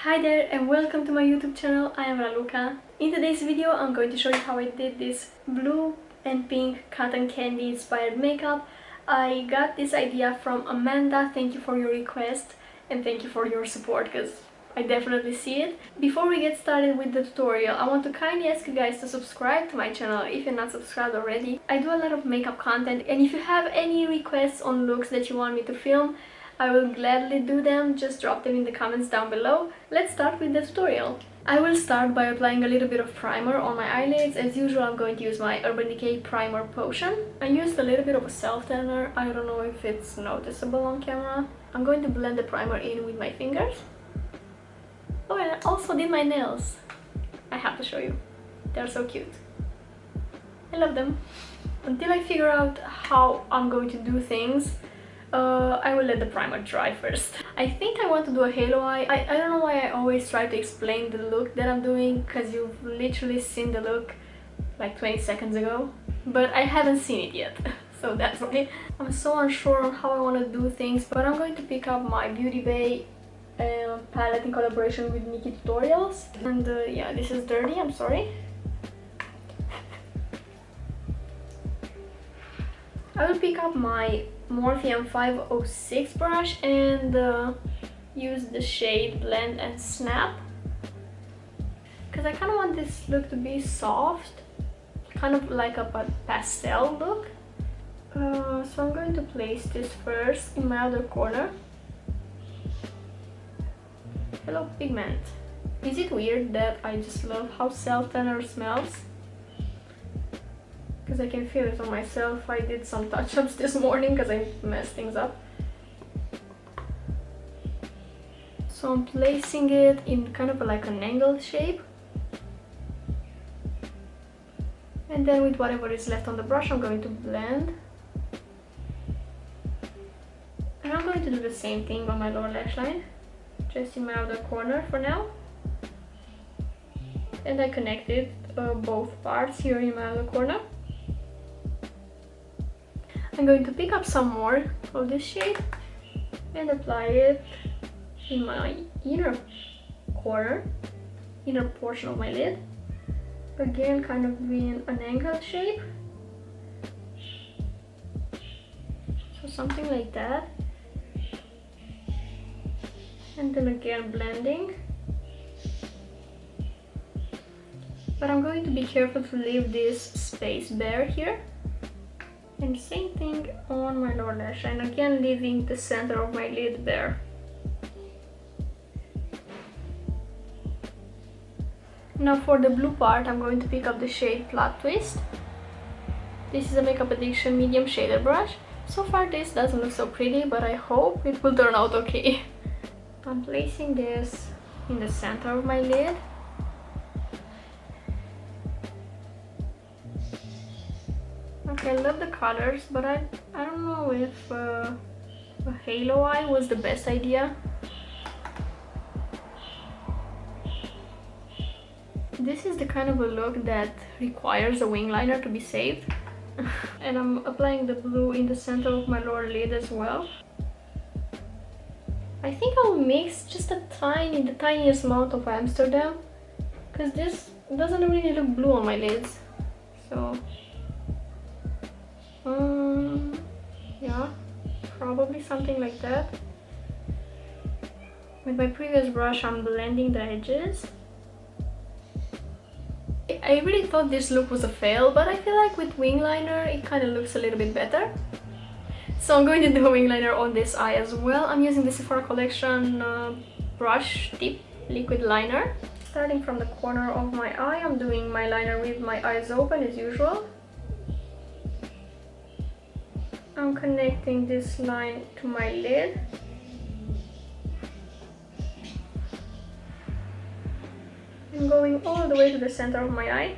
Hi there and welcome to my YouTube channel. I am Raluca. In today's video I'm going to show you how I did this blue and pink cotton candy inspired makeup. I got this idea from Amanda. Thank you for your request and thank you for your support because I definitely see it. Before we get started with the tutorial, I want to kindly ask you guys to subscribe to my channel if you're not subscribed already. I do a lot of makeup content, and if you have any requests on looks that you want me to film, I will gladly do them. Just drop them in the comments down below. Let's start with the tutorial. I will start by applying a little bit of primer on my eyelids. As usual, I'm going to use my Urban Decay Primer Potion. I used a little bit of a self-tanner. I don't know if it's noticeable on camera. I'm going to blend the primer in with my fingers. Oh, and I also did my nails. I have to show you. They're so cute. I love them. Until I figure out how I'm going to do things, I will let the primer dry first. I think I want to do a halo eye. I don't know why I always try to explain the look that I'm doing, because you've literally seen the look like 20 seconds ago. But I haven't seen it yet, so that's why. I'm so unsure on how I want to do things, but I'm going to pick up my BeautyBay palette in collaboration with NikkieTutorials. And yeah, this is dirty, I'm sorry. I will pick up my Morphe 506 brush and use the shade Blend and Snap, because I kind of want this look to be soft, kind of like a pastel look. So I'm going to place this first in my outer corner. Hello pigment. Is it weird that I just love how self-tanner smells? Because I can feel it on myself. I did some touch-ups this morning because I messed things up. So I'm placing it in kind of like an angled shape. And then with whatever is left on the brush, I'm going to blend. And I'm going to do the same thing on my lower lash line, just in my outer corner for now. And I connected both parts here in my outer corner. I'm going to pick up some more of this shade and apply it in my inner corner, inner portion of my lid. Again, kind of in an angled shape. So something like that. And then again blending. But I'm going to be careful to leave this space bare here. And same thing on my lower lash line, again leaving the center of my lid bare. Now for the blue part, I'm going to pick up the shade Plot Twist. This is a Makeup Addiction medium shader brush. So far this doesn't look so pretty, but I hope it will turn out okay. I'm placing this in the center of my lid. Okay, I love the colors, but I don't know if a halo eye was the best idea. This is the kind of a look that requires a wing liner to be saved. And I'm applying the blue in the center of my lower lid as well. I think I'll mix just the tiniest amount of Amsterdam, because this doesn't really look blue on my lids. So yeah, probably something like that. With my previous brush, I'm blending the edges. I really thought this look was a fail, but I feel like with wing liner it kind of looks a little bit better. So I'm going to do a wing liner on this eye as well. I'm using the Sephora Collection brush tip liquid liner. Starting from the corner of my eye, I'm doing my liner with my eyes open as usual. I'm connecting this line to my lid. I'm going all the way to the center of my eye.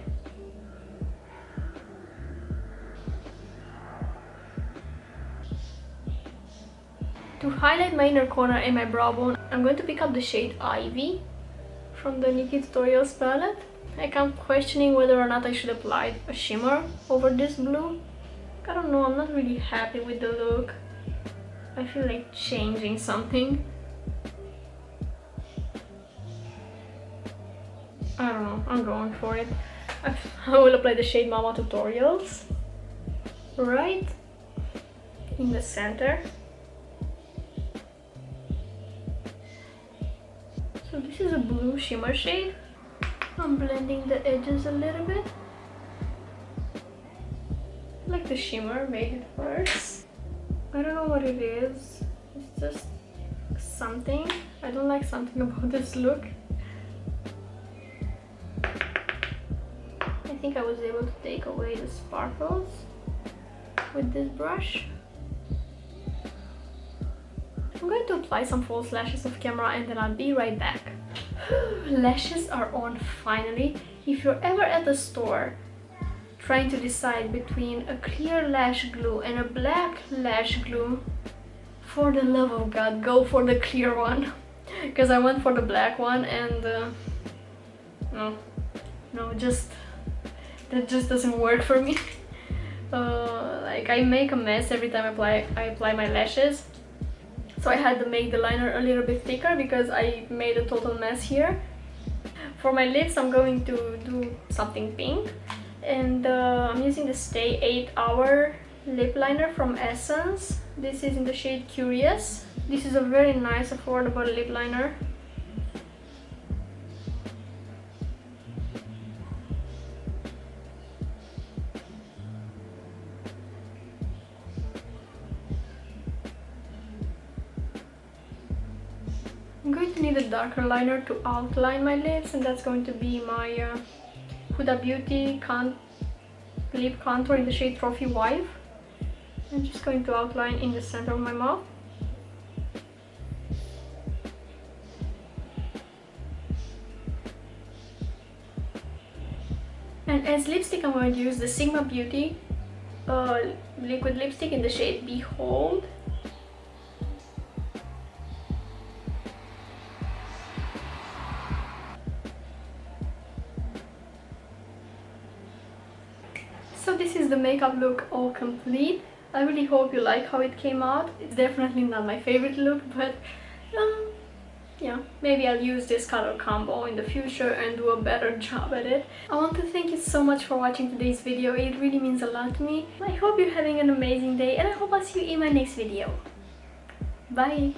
To highlight my inner corner and my brow bone, I'm going to pick up the shade Ivy from the NikkieTutorials palette. Like, I'm questioning whether or not I should apply a shimmer over this blue. I don't know, I'm not really happy with the look. I feel like changing something. I don't know, I'm going for it. I will apply the shade Mama Tutorials right in the center. So this is a blue shimmer shade. I'm blending the edges a little bit. I like the shimmer made it worse. I don't know what it is. It's just something. I don't like something about this look. I think I was able to take away the sparkles with this brush. I'm going to apply some false lashes off camera and then I'll be right back. Lashes are on finally. If you're ever at the store trying to decide between a clear lash glue and a black lash glue, for the love of God, go for the clear one. Because I went for the black one and no, that just doesn't work for me. Like I make a mess every time I apply my lashes. So I had to make the liner a little bit thicker because I made a total mess here. For my lips, I'm going to do something pink. And I'm using the Stay 8 Hour lip liner from Essence. This is in the shade Curious. This is a very nice, affordable lip liner. I'm going to need a darker liner to outline my lips, and that's going to be my Huda Beauty lip contour in the shade Trophy Wife. I'm just going to outline in the center of my mouth. And as lipstick, I'm going to use the Sigma Beauty liquid lipstick in the shade Behold. So this is the makeup look all complete. I really hope you like how it came out. It's definitely not my favorite look, but yeah, maybe I'll use this color combo in the future and do a better job at it. I want to thank you so much for watching today's video. It really means a lot to me. I hope you're having an amazing day and I hope I'll see you in my next video. Bye!